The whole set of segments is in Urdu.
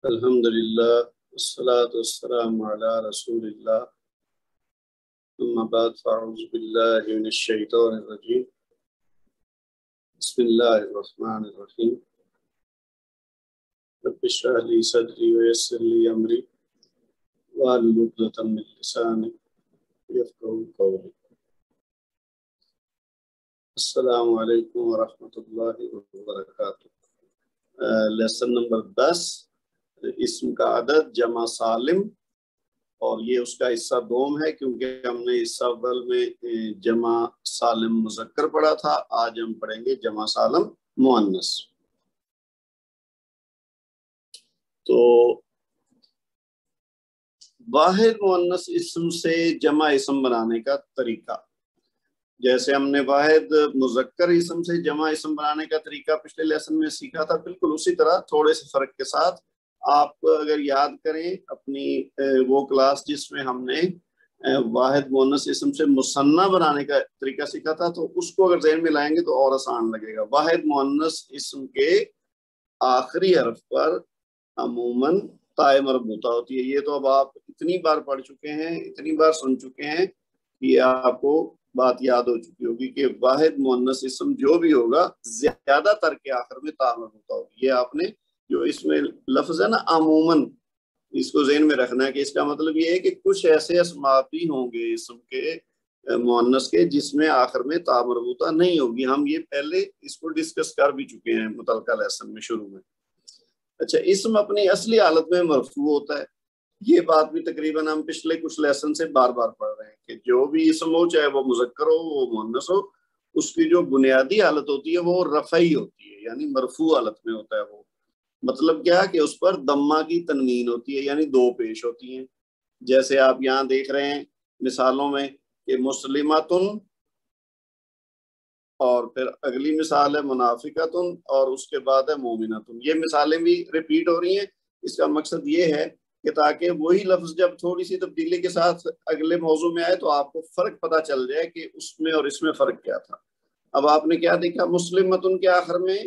الحمدللہ والصلاة والسلام علی رسول اللہ اما بعد فاعوذ باللہ من الشیطان الرجیم بسم اللہ الرحمن الرحیم رب اشرح لی صدری ویسر لی امری واحلل عقدۃ من لسانی یفقہوا قولی۔ السلام علیکم ورحمۃ اللہ وبرکاتہ۔ لیسن نمبر 10، اسم کا عدد جمع سالم، اور یہ اس کا حصہ دوم ہے کیونکہ ہم نے حصہ اول میں جمع سالم مذکر پڑھا تھا۔ آج ہم پڑھیں گے جمع سالم مؤنث۔ تو واحد مؤنث اسم سے جمع اسم بنانے کا طریقہ، جیسے ہم نے واحد مذکر اسم سے جمع اسم بنانے کا طریقہ پچھلے لیسن میں سیکھا تھا، بالکل اسی طرح تھوڑے سے فرق کے ساتھ آپ اگر یاد کریں اپنی وہ کلاس جس میں ہم نے واحد مؤنث اسم سے مثنیٰ بنانے کا طریقہ سیکھا تھا، تو اس کو اگر ذہن میں لائیں گے تو اور آسان لگے گا۔ واحد مؤنث اسم کے آخری حرف پر عموماً تائے مربوطہ ہوتی ہے۔ یہ تو اب آپ اتنی بار پڑھ چکے ہیں، اتنی بار سن چکے ہیں کہ یہ آپ کو بات یاد ہو چکی ہوگی کہ واحد مؤنث اسم جو بھی ہوگا زیادہ تر کے آخر میں تا مربوطہ ہوگی۔ یہ آپ نے جو اس میں لفظ ہے نا عموماً، اس کو ذہن میں رکھنا ہے کہ اس کا مطلب یہ ہے کہ کچھ ایسے اسماء بھی ہوں گے اسم کے مؤنث کے جس میں آخر میں تا مربوطہ نہیں ہوگی۔ ہم یہ پہلے اس کو ڈسکس کر بھی چکے ہیں متعلقہ لیسن میں شروع میں۔ اچھا، اسم اپنی اصلی حالت میں مرفوع ہوتا ہے، یہ بات بھی تقریباً ہم پچھلے کچھ لیسن سے بار بار پڑھ رہے ہیں کہ جو بھی اسم ہو، چاہے وہ مذکر ہو وہ مؤنث ہو، اس کی جو بنیادی حالت ہوتی ہے وہ رفعی ہوتی ہے، یعنی مرفوع حالت میں ہوتا ہے۔ وہ مطلب کیا کہ اس پر ضمہ کی تنوین ہوتی ہے، یعنی دو پیش ہوتی ہیں۔ جیسے آپ یہاں دیکھ رہے ہیں مثالوں میں کہ مسلمتن، اور پھر اگلی مثال ہے منافقتن، اور اس کے بعد ہے مومنتن۔ یہ مثالیں بھی ریپیٹ ہو رہی ہیں، اس کا مقصد یہ ہے کہ تاکہ وہی لفظ جب تھوڑی سی تبدیلی کے ساتھ اگلے موضوع میں آئے تو آپ کو فرق پتہ چل جائے کہ اس میں اور اس میں فرق کیا تھا۔ اب آپ نے کیا دیکھا، مسلمتن کے آخر میں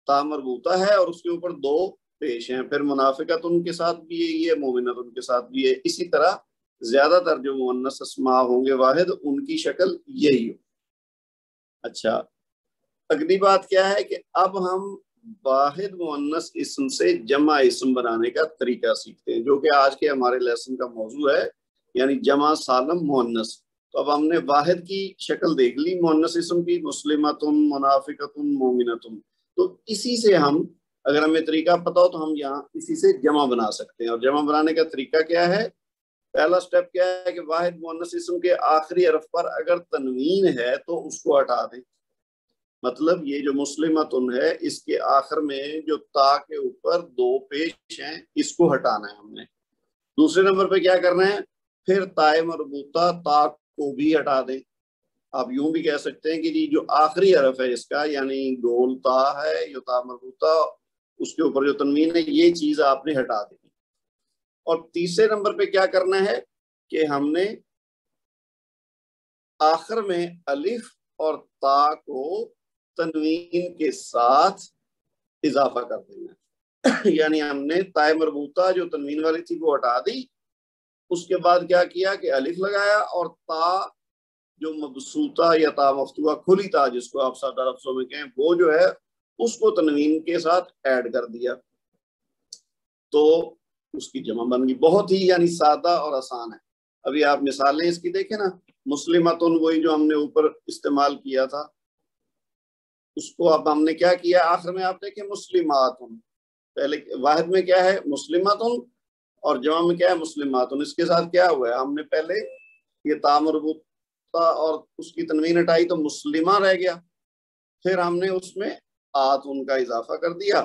تا مربوطہ ہے اور اس کے اوپر دو پیش ہیں، پھر منافقتن کے ساتھ بھی یہی ہے، مومنتن کے ساتھ بھی ہے۔ اسی طرح زیادہ تر جو مؤنث اسماء ہوں گے واحد، ان کی شکل یہی ہو۔ اچھا، اگلی بات کیا ہے کہ اب ہم واحد مؤنث اسم سے جمع اسم بنانے کا طریقہ سیکھتے ہیں، جو کہ آج کے ہمارے لیسن کا موضوع ہے، یعنی جمع سالم مؤنث۔ تو اب ہم نے واحد کی شکل دیکھ لی مؤنث اسم کی، مسلمتن، منافقتن، مومنتن۔ تو اسی سے ہم، اگر ہمیں طریقہ پتہ ہو تو ہم یہاں اسی سے جمع بنا سکتے ہیں۔ اور جمع بنانے کا طریقہ کیا ہے؟ پہلا سٹیپ کیا ہے کہ واحد مؤنث اسم کے آخری حرف پر اگر تنوین ہے تو اس کو ہٹا دیں۔ مطلب یہ جو مسلمتن ہے، اس کے آخر میں جو تا کے اوپر دو پیش ہیں، اس کو ہٹانا ہے ہم نے۔ دوسرے نمبر پہ کیا کرنا ہے؟ پھر تائے مربوطہ تا کو بھی ہٹا دیں۔ آپ یوں بھی کہہ سکتے ہیں کہ جی جو آخری حرف ہے اس کا، یعنی گول تا ہے، یہ تا مربوطہ، اس کے اوپر جو تنوین ہے، یہ چیز آپ نے ہٹا دیں۔ اور تیسرے نمبر پہ کیا کرنا ہے کہ ہم نے آخر میں الف اور تا کو تنوین کے ساتھ اضافہ کر دینا، یعنی ہم نے تائے مربوطہ جو تنوین والی تھی وہ ہٹا دی، اس کے بعد کیا کیا کہ الف لگایا، اور تا جو مبسوطہ یا تا مفتوحہ کھلی تا جس کو آپ سادہ لفظوں میں کہیں، وہ جو ہے اس کو تنوین کے ساتھ ایڈ کر دیا، تو اس کی جمع بن گئی۔ بہت ہی یعنی سادہ اور آسان ہے۔ ابھی آپ مثالیں اس کی دیکھیں نا، مسلمتن وہی جو ہم نے اوپر استعمال کیا تھا، اس کو اب ہم نے کیا کیا، آخر میں آپ دیکھیں مسلماتن، پہلے واحد میں کیا ہے مسلماتن اور جمع میں کیا ہے مسلماتن۔ اس کے ساتھ کیا ہوا ہے، ہم نے پہلے یہ تا مربوطہ اور اس کی تنوین ہٹائی تو مسلمہ رہ گیا، پھر ہم نے اس میں آتن کا اضافہ کر دیا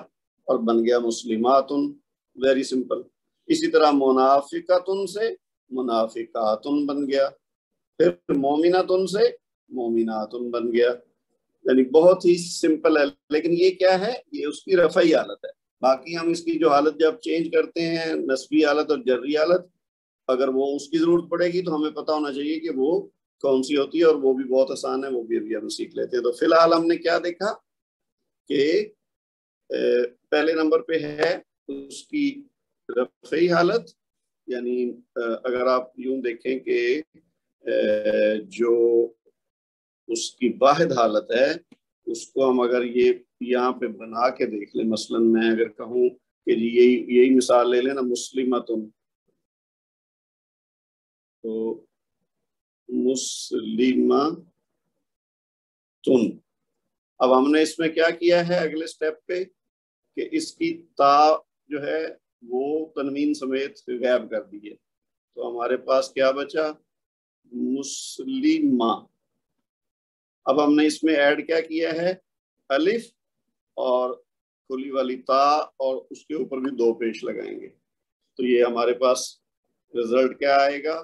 اور بن گیا مسلماتن۔ Very simple. اسی طرح منافقتن سے منافقاتن بن گیا، پھر مومنتن سے مومناتن بن گیا، یعنی بہت ہی سمپل ہے۔ لیکن یہ کیا ہے، یہ اس کی رفعی حالت ہے۔ باقی ہم اس کی جو حالت جب چینج کرتے ہیں، نسبی حالت اور جری حالت، اگر وہ اس کی ضرورت پڑے گی تو ہمیں پتہ ہونا چاہیے کہ وہ کون سی ہوتی ہے، اور وہ بھی بہت آسان ہے، وہ بھی ابھی ہم سیکھ لیتے ہیں۔ تو فی الحال ہم نے کیا دیکھا کہ پہلے نمبر پہ ہے اس کی رفعی حالت، یعنی اگر آپ یوں دیکھیں کہ جو اس کی واحد حالت ہے اس کو ہم اگر یہ یہاں پہ بنا کے دیکھ لیں، مثلا میں اگر کہوں کہ جی یہی مثال لے لیں نا، مسلمتن، تو مسلمتن، اب ہم نے اس میں کیا کیا ہے اگلے سٹیپ پہ کہ اس کی تا جو ہے وہ تنوین سمیت غائب کر دی ہے، تو ہمارے پاس کیا بچا؟ مسلمہ۔ اب ہم نے اس میں ایڈ کیا ہے؟ الف اور کھلی والی تا، اور اس کے اوپر بھی 2 پیش لگائیں گے، تو یہ ہمارے پاس رزلٹ کیا آئے گا؟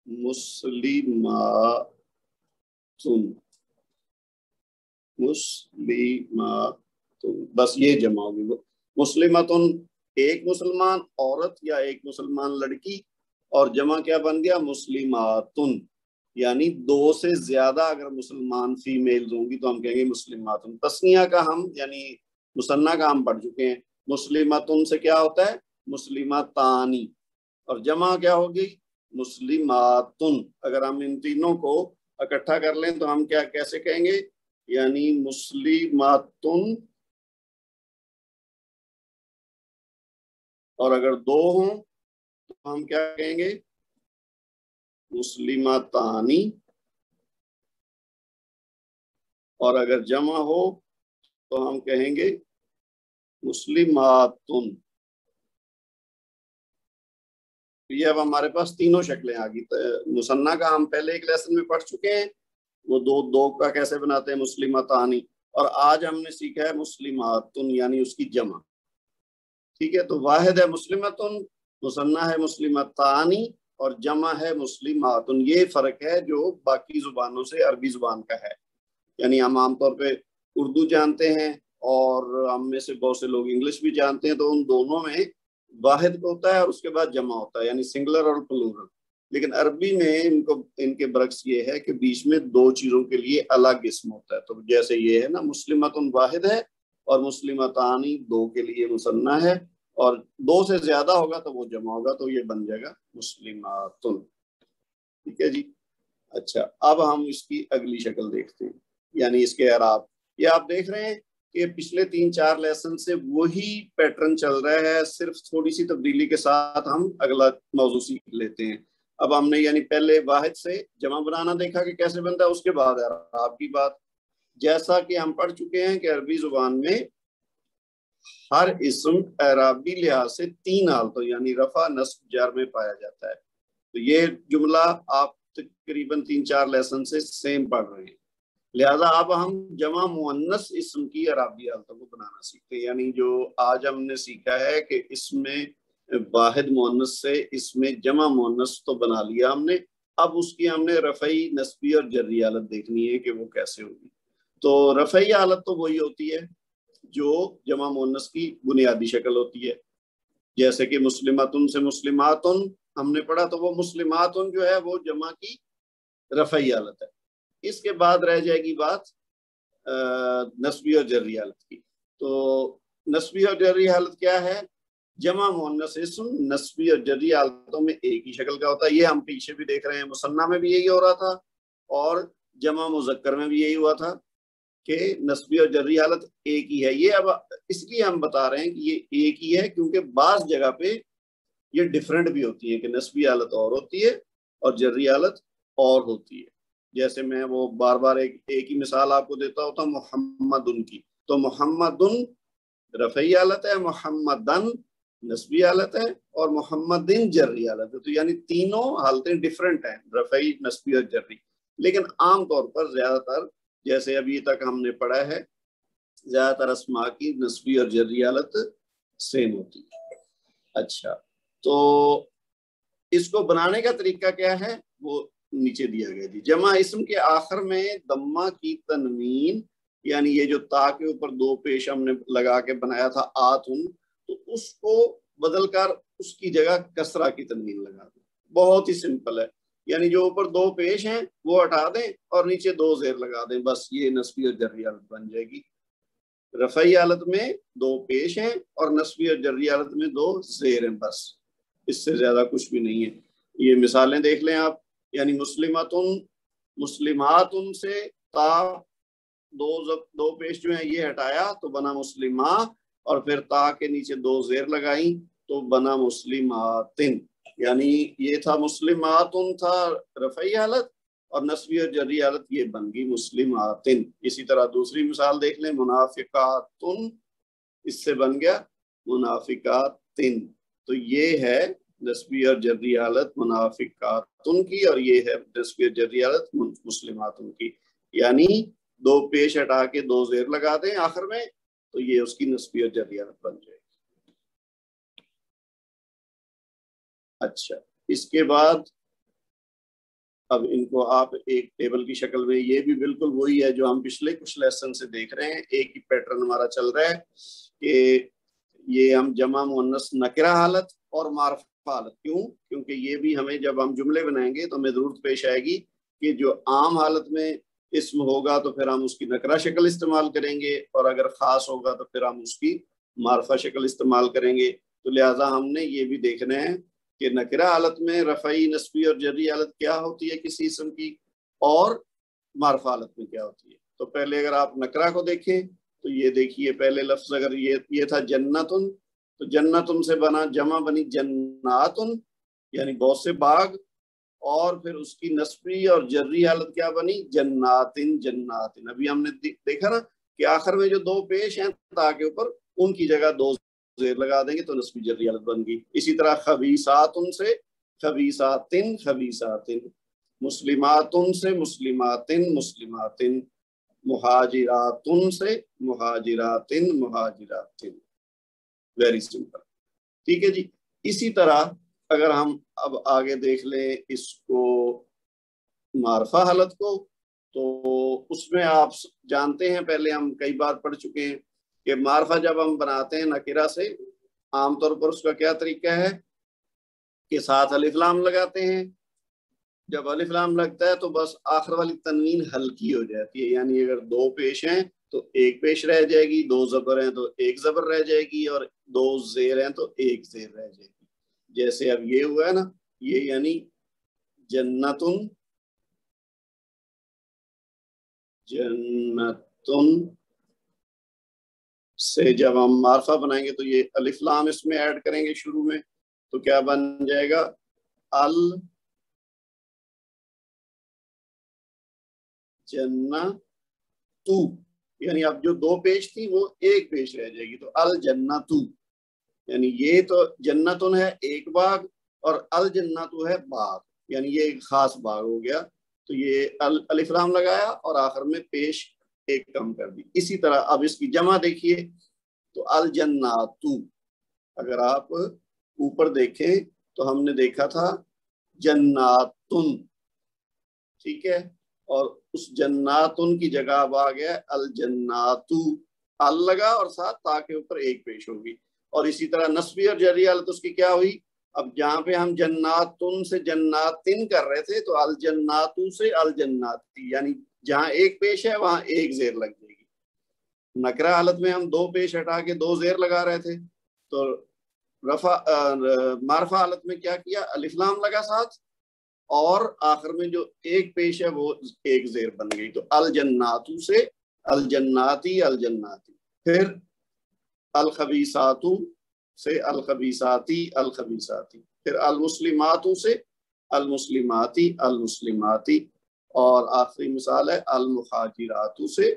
مسلماتن، مسلماتن، بس یہ جمع ہوگی۔ مسلماتن ایک مسلمان عورت یا ایک مسلمان لڑکی، اور جمع کیا بن گیا؟ مسلماتن، یعنی 2 سے زیادہ اگر مسلمان فیمیلز ہوں گی تو ہم کہیں گے مسلماتن۔ تسنیہ کا ہم یعنی مثنیٰ کا ہم پڑھ چکے ہیں، مسلماتن سے کیا ہوتا ہے؟ مسلماتانی، اور جمع کیا ہوگی؟ مسلماتن۔ اگر ہم ان تینوں کو اکٹھا کر لیں تو ہم کیا کیسے کہیں گے؟ یعنی مسلماتن، اور اگر 2 ہوں تو ہم کیا کہیں گے؟ مسلماتانی، اور اگر جمع ہو تو ہم کہیں گے مسلماتن۔ یہ اب ہمارے پاس تینوں شکلیں آ گئی۔ مثنیٰ کا ہم پہلے ایک لیسن میں پڑھ چکے ہیں، وہ دو کا کیسے بناتے ہیں، مسلماتانی، اور آج ہم نے سیکھا ہے مسلماتن یعنی اس کی جمع۔ ٹھیک ہے، تو واحد ہے مسلماتن، مثنیٰ ہے مسلماتانی، اور جمع ہے مسلماتن۔ یہ فرق ہے جو باقی زبانوں سے عربی زبان کا ہے، یعنی ہم عام طور پہ اردو جانتے ہیں اور ہم میں سے بہت سے لوگ انگلش بھی جانتے ہیں، تو ان دونوں میں واحد ہوتا ہے اور اس کے بعد جمع ہوتا ہے، یعنی سنگولر اور پلورل۔ لیکن عربی میں ان کے برعکس یہ ہے کہ بیچ میں 2 چیزوں کے لیے الگ اسم ہوتا ہے، تو جیسے یہ ہے نا، مسلمتن واحد ہے اور مسلمتانی 2 کے لیے مثنیٰ ہے، اور 2 سے زیادہ ہوگا تو وہ جمع ہوگا، تو یہ بن جائے گا مسلماتن۔ ٹھیک ہے جی۔ اچھا، اب ہم اس کی اگلی شکل دیکھتے ہیں، یعنی اس کے اعراب۔ یہ آپ دیکھ رہے ہیں کہ پچھلے 3-4 لیسن سے وہی پیٹرن چل رہا ہے، صرف تھوڑی سی تبدیلی کے ساتھ ہم اگلا موضوع سیکھ لیتے ہیں۔ اب ہم نے یعنی پہلے واحد سے جمع بنانا دیکھا کہ کیسے بنتا ہے، اس کے بعد اعراب کی بات۔ جیسا کہ ہم پڑھ چکے ہیں کہ عربی زبان میں ہر اسم اعرابی لحاظ سے 3 حالتوں یعنی رفع، نصب، جر میں پایا جاتا ہے، تو یہ جملہ آپ تقریباً 3-4 لیسن سے سیم پڑھ رہے ہیں، لہذا اب ہم جمع مؤنث اسم کی اعرابی حالتوں کو بنانا سیکھتے ہیں۔ یعنی جو آج ہم نے سیکھا ہے کہ اس میں واحد مؤنث سے اس میں جمع مؤنث تو بنا لیا ہم نے، اب اس کی ہم نے رفعی، نصبی اور جری حالت دیکھنی ہے کہ وہ کیسے ہوگی۔ تو رفعی حالت تو وہی ہوتی ہے جو جمع مؤنث کی بنیادی شکل ہوتی ہے، جیسے کہ مسلماتن سے مسلماتن ہم نے پڑھا، تو وہ مسلماتن جو ہے وہ جمع کی رفعی حالت ہے۔ اس کے بعد رہ جائے گی بات نصبی اور جری حالت کی۔ تو نصبی اور جری حالت کیا ہے؟ جمع مؤنث اسم نصبی اور جری حالتوں میں ایک ہی شکل کا ہوتا ہے، یہ ہم پیچھے بھی دیکھ رہے ہیں، مثنیٰ میں بھی یہی ہو رہا تھا اور جمع مذکر میں بھی یہی ہوا تھا کہ نصبی اور جری حالت ایک ہی ہے۔ یہ اب اس لیے ہم بتا رہے ہیں کہ یہ ایک ہی ہے کیونکہ بعض جگہ پہ یہ ڈفرینٹ بھی ہوتی ہے کہ نصبی حالت اور ہوتی ہے اور جری حالت اور ہوتی ہے۔ جیسے میں وہ بار بار ایک ہی مثال آپ کو دیتا ہوتا ہوں، محمدن کی، تو محمدن رفعی حالت ہے، محمدن نصبی حالت ہے، اور محمدن جری حالت ہے، تو یعنی تینوں حالتیں ڈفرینٹ ہیں، رفعی، نصبی اور جری۔ لیکن عام طور پر زیادہ تر جیسے ابھی تک ہم نے پڑھا ہے، زیادہ تر اسماء کی نصبی اور جری حالت سیم ہوتی ہے۔ اچھا، تو اس کو بنانے کا طریقہ کیا ہے وہ نیچے دیا گیا جی۔ جمع اسم کے آخر میں دمہ کی تنوین، یعنی یہ جو تا کے اوپر 2 پیش ہم نے لگا کے بنایا تھا آتن، تو اس کو بدل کر اس کی جگہ کسرہ کی تنوین لگا دیں۔ بہت ہی سمپل ہے، یعنی جو اوپر 2 پیش ہیں وہ ہٹا دیں اور نیچے 2 زیر لگا دیں، بس یہ نصبی اور جری حالت بن جائے گی۔ رفعی حالت میں دو پیش ہیں اور نصبی اور جری حالت میں دو زیر ہیں، بس اس سے زیادہ کچھ بھی نہیں ہے. یہ مثالیں دیکھ لیں آپ. یعنی مسلماتن سے تا دو پیش جو ہیں یہ ہٹایا تو بنا مسلمہ، اور پھر تا کے نیچے دو زیر لگائیں تو بنا مسلماتن. یعنی یہ تھا مسلماتن تھا رفعی حالت، اور نصبی اور جری حالت یہ بن گئی مسلماتن. اسی طرح دوسری مثال دیکھ لیں، منافقاتن، اس سے بن گیا منافقاتن. تو یہ ہے نصبی اور جری حالت منافقاتن کی، اور یہ ہے نصبی اور جری حالت مسلماتن کی. یعنی دو پیش ہٹا کے دو زیر لگا دیں آخر میں تو یہ اس کی نصبی اور جری حالت بن جائے گی. اچھا، اس کے بعد اب ان کو آپ ایک ٹیبل کی شکل میں، یہ بھی بالکل وہی ہے جو ہم پچھلے کچھ لیسن سے دیکھ رہے ہیں. ایک ہی پیٹرن ہمارا چل رہا ہے کہ یہ ہم جمع مؤنث نکرہ حالت اور معرفہ حالت. کیونکہ یہ بھی ہمیں جب ہم جملے بنائیں گے تو ہمیں ضرورت پیش آئے گی کہ جو عام حالت میں اسم ہوگا تو پھر ہم اس کی نکرہ شکل استعمال کریں گے، اور اگر خاص ہوگا تو پھر ہم اس کی معرفہ شکل استعمال کریں گے. تو لہٰذا ہم نے یہ بھی دیکھنا ہے کہ نکرہ حالت میں رفعی، نصبی اور جری حالت کیا ہوتی ہے کسی اسم کی، اور معرفہ حالت میں کیا ہوتی ہے. تو پہلے اگر آپ نکرہ کو دیکھیں تو یہ دیکھیے، پہلے لفظ اگر یہ تھا جنتن، تو جنتن سے بنا جمع بنی جناتن، یعنی بہت سے باغ، اور پھر اس کی نصبی اور جری حالت کیا بنی جناتن جناتن. ابھی ہم نے دیکھا نا کہ آخر میں جو دو پیش ہیں تاکہ اوپر، ان کی جگہ دو زیر لگا دیں گے تو نصبی جری حالت بن گئی. اسی طرح خبیثاتن سے خبیثاتن خبیثاتن، مسلماتن سے مسلماتن مسلماتن، مہاجراتن سے مہاجراتن مہاجراتن. Very simple. ٹھیک ہے جی. اسی طرح اگر ہم اب آگے دیکھ لیں اس کو معرفہ حالت کو، تو اس میں آپ جانتے ہیں، پہلے ہم کئی بار پڑھ چکے ہیں کہ معرفہ جب ہم بناتے ہیں نکرہ سے، عام طور پر اس کا کیا طریقہ ہے کہ ساتھ الف لام لگاتے ہیں. جب الف لام لگتا ہے تو بس آخر والی تنوین ہلکی ہو جاتی ہے. یعنی اگر دو پیش ہیں تو ایک پیش رہ جائے گی، دو زبر ہیں تو ایک زبر رہ جائے گی، اور دو زیر ہیں تو ایک زیر رہ جائے گی. جیسے اب یہ ہوا ہے نا، یہ یعنی جنتن جنتن سے جب ہم معرفہ بنائیں گے تو یہ الف لام اس میں ایڈ کریں گے شروع میں، تو کیا بن جائے گا الجنتو. یعنی اب جو دو پیش تھی وہ ایک پیش رہ جائے گی، تو الجنتو. یعنی یہ تو جنتن ہے ایک باغ، اور الجنتو ہے باغ، یعنی یہ ایک خاص باغ ہو گیا. تو یہ الف لام لگایا اور آخر میں پیش ایک کم کر دی. اسی طرح اب اس کی جمع دیکھیے تو الجناتو. اگر آپ اوپر دیکھیں تو ہم نے دیکھا تھا جناتن، ٹھیک ہے، اور اس جناتن کی جگہ اب آ گیا الجناتو، ال لگا اور ساتھ تا کے اوپر ایک پیش ہوگی. اور اسی طرح نصبی اور جری حالت اس کی کیا ہوئی، اب جہاں پہ ہم جناتن سے جناتن کر رہے تھے تو الجناتو سے الجناتی، یعنی جہاں ایک پیش ہے وہاں ایک زیر لگ جائے گی. نکرہ حالت میں ہم دو پیش ہٹا کے دو زیر لگا رہے تھے، تو معرفہ حالت میں کیا کیا، الف لام لگا ساتھ، اور آخر میں جو ایک پیش ہے وہ ایک زیر بن گئی. تو الجناتو سے الجناتی الجناتی. پھر الخبیثاتو سے الخبیثاتی الخبیثاتی. پھر المسلماتو سے المسلماتی المسلماتی. اور آخری مثال ہے المہاجراتو سے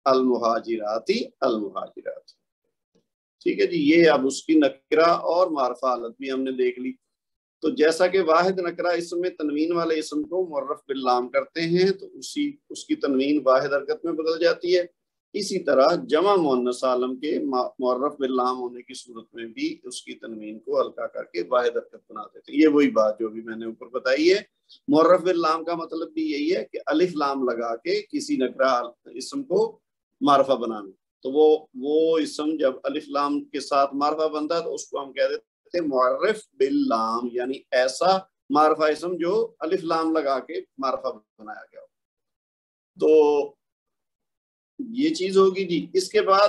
المہاجراتی المہاجراتی. ٹھیک ہے جی. یہ اب اس کی نکرہ اور معرفہ حالت بھی ہم نے دیکھ لی. تو جیسا کہ واحد نکرہ اسم میں تنوین والے اسم کو معرف باللام کرتے ہیں تو اس کی تنوین واحد حرکت میں بدل جاتی ہے. اسی طرح جمع مؤنث سالم کے معرف باللام ہونے کی صورت میں بھی اس کی تنوین کو ہلکا کر کے واحد حرکت بنا دیتے ہیں. یہ وہی بات جو بھی میں نے اوپر بتائی ہے. معرف باللام کا مطلب بھی یہی ہے کہ الف لام لگا کے کسی نکرہ اسم کو معرفہ بنانا. تو وہ اسم جب الف لام کے ساتھ معرفہ بنتا ہے تو اس کو ہم کہہ دیتے ہیں معرف باللام، یعنی ایسا معرفہ اسم جو الف لام لگا کے معرفہ بنایا گیا ہو. تو یہ چیز ہوگی جی. اس کے بعد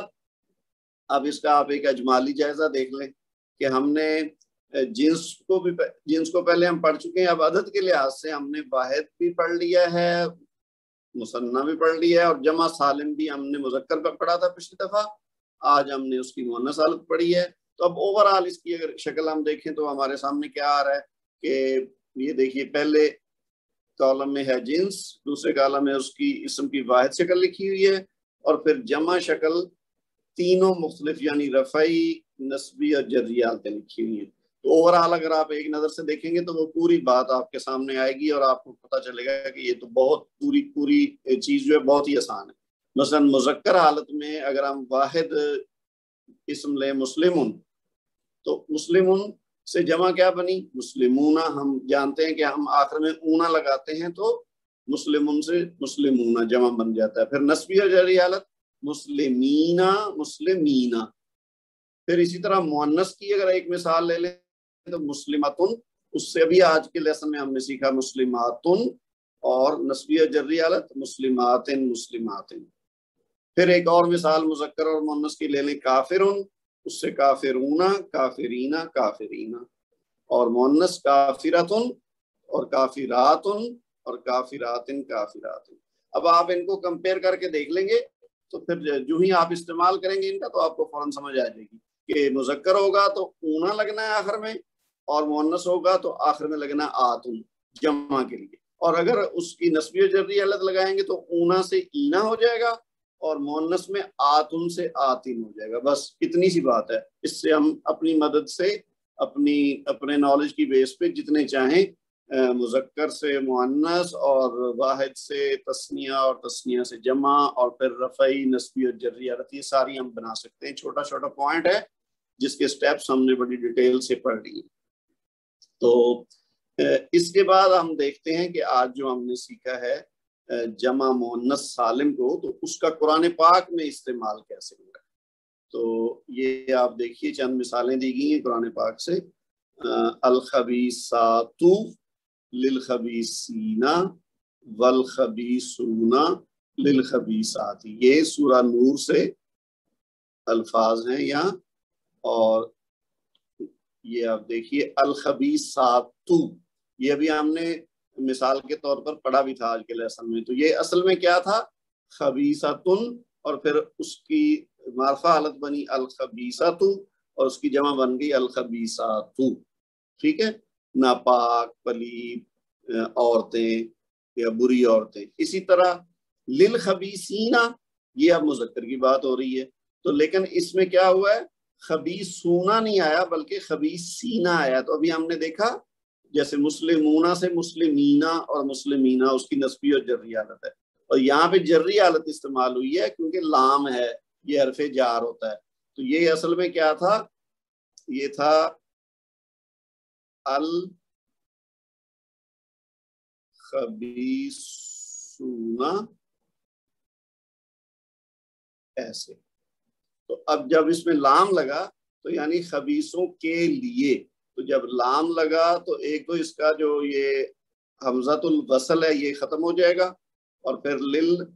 اب اس کا آپ ایک اجمالی جائزہ دیکھ لیں کہ ہم نے جنس کو پہلے ہم پڑھ چکے ہیں، اب عدد کے لحاظ سے ہم نے واحد بھی پڑھ لیا ہے، مثنیٰ بھی پڑھ لیا ہے، اور جمع سالم بھی ہم نے مذکر پر پڑھا تھا پچھلی دفعہ، آج ہم نے اس کی مؤنث حالت پڑھی ہے۔ تو اب اوور آل اس کی اگر شکل ہم دیکھیں تو ہمارے سامنے کیا آ رہا ہے کہ یہ دیکھیے پہلے کالم میں ہے جنس، دوسرے کالم میں اس کی اسم کی واحد شکل لکھی ہوئی ہے، اور پھر جمع شکل تینوں مختلف یعنی رفعی، نسبی اور جری حالتیں لکھی ہوئی ہیں۔ تو اوور آل اگر آپ ایک نظر سے دیکھیں گے تو وہ پوری بات آپ کے سامنے آئے گی، اور آپ کو پتہ چلے گا کہ یہ تو بہت پوری چیز جو ہے بہت ہی آسان ہے۔ مثلا مذکر حالت میں اگر ہم واحد اسم لیں مسلمون، تو مسلمون سے جمع کیا بنی؟ مسلمون۔ ہم جانتے ہیں کہ ہم آخر میں اونا لگاتے ہیں تو مسلمون سے مسلمون جمع بن جاتا ہے۔ پھر نسبی اور جری حالت مسلمینا مسلمینا۔ پھر اسی طرح مؤنث کی اگر ایک مثال لے لیں تو مسلمتن، اس سے بھی آج کے لیسن میں ہم نے سیکھا مسلماتن، اور نسبی اور جری حالت مسلماتن مسلماتن۔ پھر ایک اور مثال مذکر اور مؤنث کی لے لیں کافرن، اس سے کافرونا کافرینا کافرینا، اور مؤنث کافرتن اور کافراتن اور کافراتن کافراتن۔ اب آپ ان کو کمپیئر کر کے دیکھ لیں گے تو پھر جو ہی آپ استعمال کریں گے ان کا تو آپ کو فوراً سمجھ آ جائے گی کہ مذکر ہوگا تو اونا لگنا ہے آخر میں، اور مؤنث ہوگا تو آخر میں لگنا آتن جمع کے لیے، اور اگر اس کی نسبی و جری حالت لگائیں گے تو اونا سے اینا ہو جائے گا، اور مؤنث میں آتن سے آتن ہو جائے گا۔ بس اتنی سی بات ہے، اس سے ہم اپنی مدد سے اپنے نالج کی بیس پہ جتنے چاہیں مذکر سے مؤنث اور واحد سے تثنیہ اور تثنیہ سے جمع اور پھر رفعی، نسبی اور جری حالت، یہ ساری ہم بنا سکتے ہیں۔ چھوٹا چھوٹا پوائنٹ ہے جس کے سٹیپس ہم نے بڑی ڈیٹیل سے پڑھ لی۔ تو اس کے بعد ہم دیکھتے ہیں کہ آج جو ہم نے سیکھا ہے جمع مؤنث سالم کو، تو اس کا قرآن پاک میں استعمال کیسے ہوگا۔ تو یہ آپ دیکھیے چند مثالیں دی گئی ہیں قرآن پاک سے۔ الخبیثات للخبیثین والخبیثون للخبیثات، یہ سورہ نور سے الفاظ ہیں یہاں، اور یہ آپ دیکھیے الخبیثات، یہ ابھی ہم نے مثال کے طور پر پڑھا بھی تھا آج کے لیسن میں۔ تو یہ اصل میں کیا تھا؟ خبیثتن، اور پھر اس کی معرفہ حالت بنی الخبیثۃ، اور اس کی جمع بن گئی الخبیثات۔ ٹھیک ہے، ناپاک، پلید عورتیں یا بری عورتیں۔ اسی طرح للخبیثین، یہ اب مذکر کی بات ہو رہی ہے، تو لیکن اس میں کیا ہوا ہے؟ خبیثونا نہیں آیا بلکہ خبیثین آیا۔ تو ابھی ہم نے دیکھا جیسے مسلمونا سے مسلمینا اور مسلمینا اس کی نسبی اور جری حالت ہے، اور یہاں پہ جری حالت استعمال ہوئی ہے کیونکہ لام ہے، یہ حرف جار ہوتا ہے۔ تو یہ اصل میں کیا تھا؟ یہ تھا الخبیثونا، ایسے۔ تو اب جب اس میں لام لگا تو یعنی خبیثوں کے لیے، تو جب لام لگا تو ایک تو اس کا جو یہ حمزۃ الوصل ہے یہ ختم ہو جائے گا، اور پھر للخبیثین،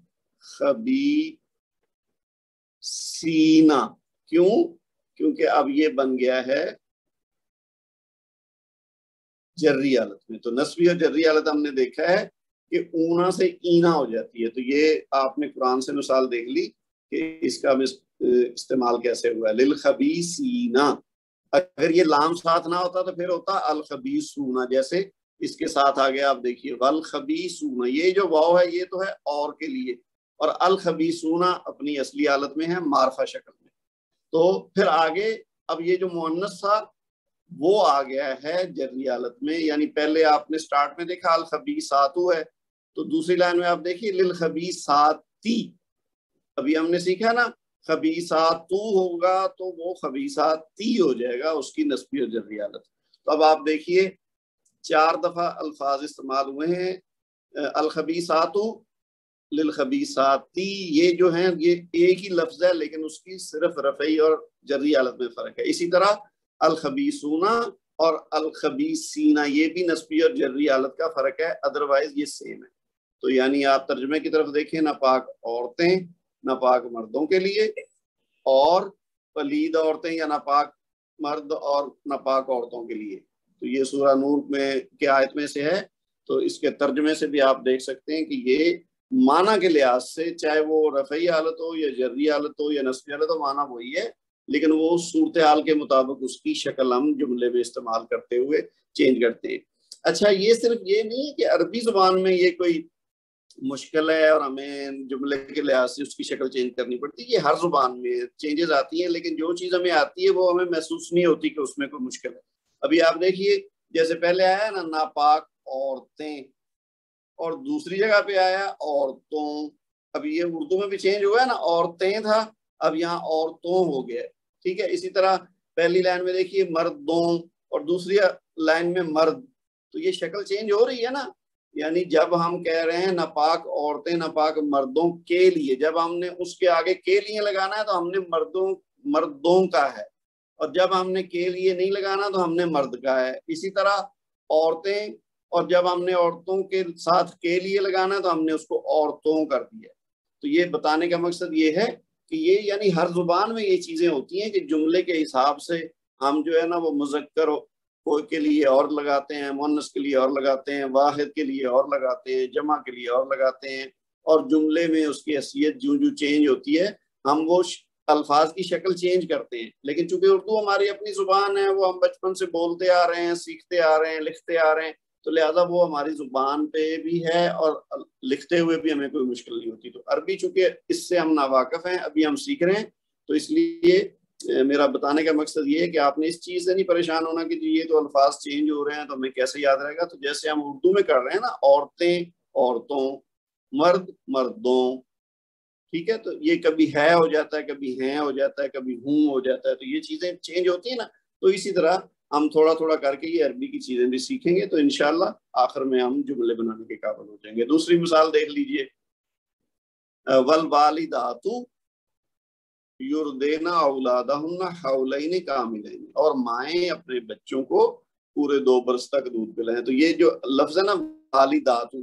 کیونکہ اب یہ بن گیا ہے جری حالت میں۔ تو نسبی اور جری حالت ہم نے دیکھا ہے کہ اونا سے اینا ہو جاتی ہے۔ تو یہ آپ نے قرآن سے مثال دیکھ لی کہ اس کا استعمال کیسے ہوا ہے، للخبیثین۔ اگر یہ لام ساتھ نہ ہوتا تو پھر ہوتا الخبیثون، جیسے اس کے ساتھ آ گیا آپ دیکھیے والخبیثون، یہ جو واو ہے یہ تو ہے اور کے لیے، اور الخبیثون اپنی اصلی حالت میں ہے معرفہ شکل میں۔ تو پھر آگے اب یہ جو مؤنث تھا وہ آ گیا ہے جری حالت میں، یعنی پہلے آپ نے سٹارٹ میں دیکھا الخبیثات ہے، تو دوسری لائن میں آپ دیکھیے للخبیثاتی۔ ابھی ہم نے سیکھا نا خبیثات ہوگا تو وہ خبیثاتی ہو جائے گا، اس کی نسبی اور جری حالت۔ تو اب آپ دیکھیے 4 دفعہ الفاظ استعمال ہوئے ہیں، الخبیثات للخبیثاتی، یہ جو ہیں یہ ایک ہی لفظ ہے لیکن اس کی صرف رفعی اور جری حالت میں فرق ہے۔ اسی طرح الخبیثون اور الخبیثین، یہ بھی نسبی اور جری حالت کا فرق ہے، ادروائز یہ سیم ہے۔ تو یعنی آپ ترجمے کی طرف دیکھیں، ناپاک عورتیں ناپاک مردوں کے لیے، اور پلید عورتیں یا ناپاک مرد اور ناپاک عورتوں کے لیے. تو یہ سورہ نور میں کی آیت میں سے ہے. تو اس کے ترجمے سے بھی آپ دیکھ سکتے ہیں کہ یہ معنی کے لحاظ سے چاہے وہ رفعی حالت ہو یا جری حالت ہو یا نصبی حالت ہو معنی وہی ہے, لیکن وہ صورتحال کے مطابق اس کی شکل ہم جملے میں استعمال کرتے ہوئے چینج کرتے ہیں. اچھا یہ صرف یہ نہیں ہے کہ عربی زبان میں یہ کوئی مشکل ہے اور ہمیں جملے کے لحاظ سے اس کی شکل چینج کرنی پڑتی ہے, یہ ہر زبان میں چینجز آتی ہیں, لیکن جو چیز ہمیں آتی ہے وہ ہمیں محسوس نہیں ہوتی کہ اس میں کوئی مشکل ہے. ابھی آپ دیکھیے جیسے پہلے آیا نا ناپاک عورتیں, اور دوسری جگہ پہ آیا عورتوں. اب یہ اردو میں بھی چینج ہوا ہے نا, عورتیں تھا اب یہاں عورتوں ہو گیا. ٹھیک ہے, اسی طرح پہلی لائن میں دیکھیے مردوں اور دوسری لائن میں مرد, تو یہ شکل چینج ہو رہی ہے نا. یعنی جب ہم کہہ رہے ہیں ناپاک عورتیں ناپاک مردوں کے لیے, جب ہم نے اس کے آگے کے لیے لگانا ہے تو ہم نے مردوں کا ہے, اور جب ہم نے کے لیے نہیں لگانا تو ہم نے مرد کا ہے. اسی طرح عورتیں, اور جب ہم نے عورتوں کے ساتھ کے لیے لگانا ہے تو ہم نے اس کو عورتوں کر دیا. تو یہ بتانے کا مقصد یہ ہے کہ یہ یعنی ہر زبان میں یہ چیزیں ہوتی ہیں کہ جملے کے حساب سے ہم جو ہے نا وہ مذکر کوئی کے لیے اور لگاتے ہیں, مؤنث کے لیے اور لگاتے ہیں, واحد کے لیے اور لگاتے ہیں, جمع کے لیے اور لگاتے ہیں, اور جملے میں اس کی حیثیت جو چینج ہوتی ہے ہم وہ الفاظ کی شکل چینج کرتے ہیں. لیکن چونکہ اردو ہماری اپنی زبان ہے, وہ ہم بچپن سے بولتے آ رہے ہیں, سیکھتے آ رہے ہیں, لکھتے آ رہے ہیں, تو لہذا وہ ہماری زبان پہ بھی ہے اور لکھتے ہوئے بھی ہمیں کوئی مشکل نہیں ہوتی. تو عربی چونکہ اس سے ہم ناواقف ہیں, ابھی ہم سیکھ رہے ہیں, تو اس لیے میرا بتانے کا مقصد یہ ہے کہ آپ نے اس چیز سے نہیں پریشان ہونا کہ جی یہ تو الفاظ چینج ہو رہے ہیں تو ہمیں کیسے یاد رہے گا. تو جیسے ہم اردو میں کر رہے ہیں نا, عورتیں عورتوں, مرد مردوں, ٹھیک ہے, تو یہ کبھی ہے ہو جاتا ہے, کبھی ہیں ہو جاتا ہے, کبھی ہوں ہو جاتا ہے, تو یہ چیزیں چینج ہوتی ہیں نا. تو اسی طرح ہم تھوڑا تھوڑا کر کے یہ عربی کی چیزیں بھی سیکھیں گے تو انشاءاللہ آخر میں ہم جملے بنانے کے قابل ہو جائیں گے. دوسری مثال دیکھ لیجئے, والوالدات یردینا اولادہن حولین کاملین, اور مائیں اپنے بچوں کو پورے 2 برس تک دودھ پلائیں. تو یہ جو لفظ ہے نا والدات,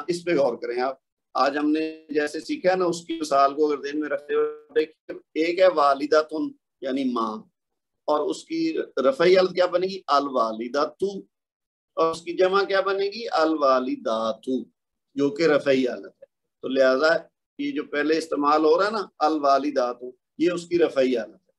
اس پہ غور کریں آپ. آج ہم نے جیسے سیکھا ہے نا اس کی مثال کو اگر ذہن میں رکھتے ہوئے, ایک ہے والداتن یعنی ماں, اور اس کی رفعی حالت کیا بنے گی الوالدات, اور اس کی جمع کیا بنے گی الوالدات, جو کہ رفعی حالت ہے. تو لہذا یہ جو پہلے استعمال ہو رہا ہے نا الوالدات, یہ اس کی رفعی حالت ہے.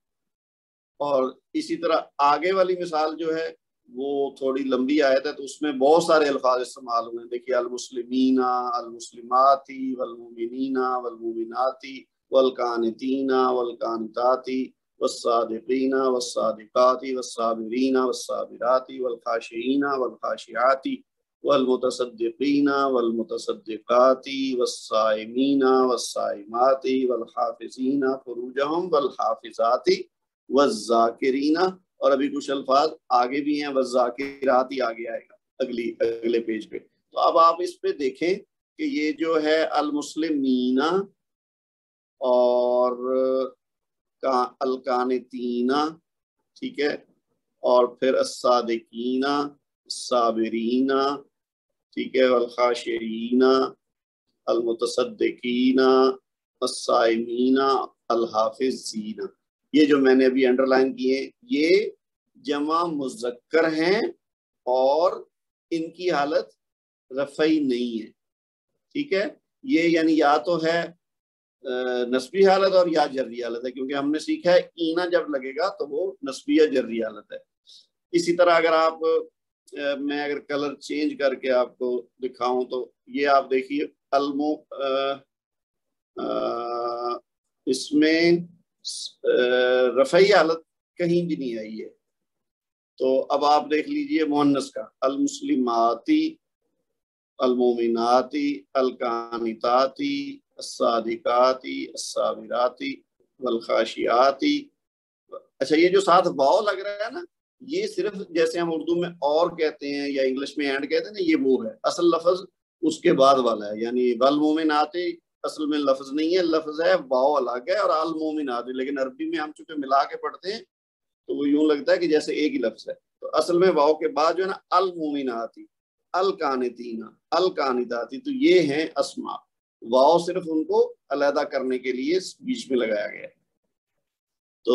اور اسی طرح آگے والی مثال جو ہے وہ تھوڑی لمبی آیت ہے, تو اس میں بہت سارے الفاظ استعمال ہوئے ہیں. دیکھیے المسلمین, المسلمات, والمؤمنین والمؤمنات, والقانتین والقانتات, والصادقین والصادقات, والصابرین والصابرات, والخاشعین والخاشعات, والمتصدقین والمتصدقات, والصائمین والصائمات, والحافظین فروجہم والحافظات, والذاکرین, اور ابھی کچھ الفاظ آگے بھی ہیں, والذاکرات ہی آگے آئے گا اگلے پیج پہ. تو اب آپ اس پہ دیکھیں کہ یہ جو ہے المسلمین اور القانتین, ٹھیک ہے, اور پھر الصادقین, الصابرین, ٹھیک ہے, والخاشعین, المتصدقین, الصائمین, الحافظین, یہ جو میں نے ابھی انڈر لائن کیے یہ جمع مذکر ہیں اور ان کی حالت رفعی نہیں ہے. ٹھیک ہے, یہ یعنی یا تو ہے نسبی حالت اور یا جری حالت ہے, کیونکہ ہم نے سیکھا ہے اینا جب لگے گا تو وہ نسبی یا جری حالت ہے. اسی طرح اگر آپ میں اگر کلر چینج کر کے آپ کو دکھاؤں تو یہ آپ دیکھیے اس میں رفعی حالت کہیں بھی نہیں آئی ہے. تو اب آپ دیکھ لیجئے مؤنث کا, المسلماتی, المومناتی, القانتاتی, الصادقاتی, الصابراتی, والخاشعاتی. اچھا یہ جو ساتھ واو لگ رہا ہے نا, یہ صرف جیسے ہم اردو میں اور کہتے ہیں یا انگلش میں اینڈ کہتے ہیں نا, یہ وہ ہے. اصل لفظ اس کے بعد والا ہے, یعنی والمومناتی اصل میں لفظ نہیں ہے, لفظ ہے واو الگ ہے, اور المومناتی, لیکن عربی میں ہم چونکہ ملا کے پڑھتے ہیں تو وہ یوں لگتا ہے کہ جیسے ایک ہی لفظ ہے. تو اصل میں واو کے بعد جو ہے نا المومناتی, القانتین, القانتاتی, تو یہ ہیں اسماء. واو صرف ان کو علیحدہ کرنے کے لیے بیچ میں لگایا گیا ہے. تو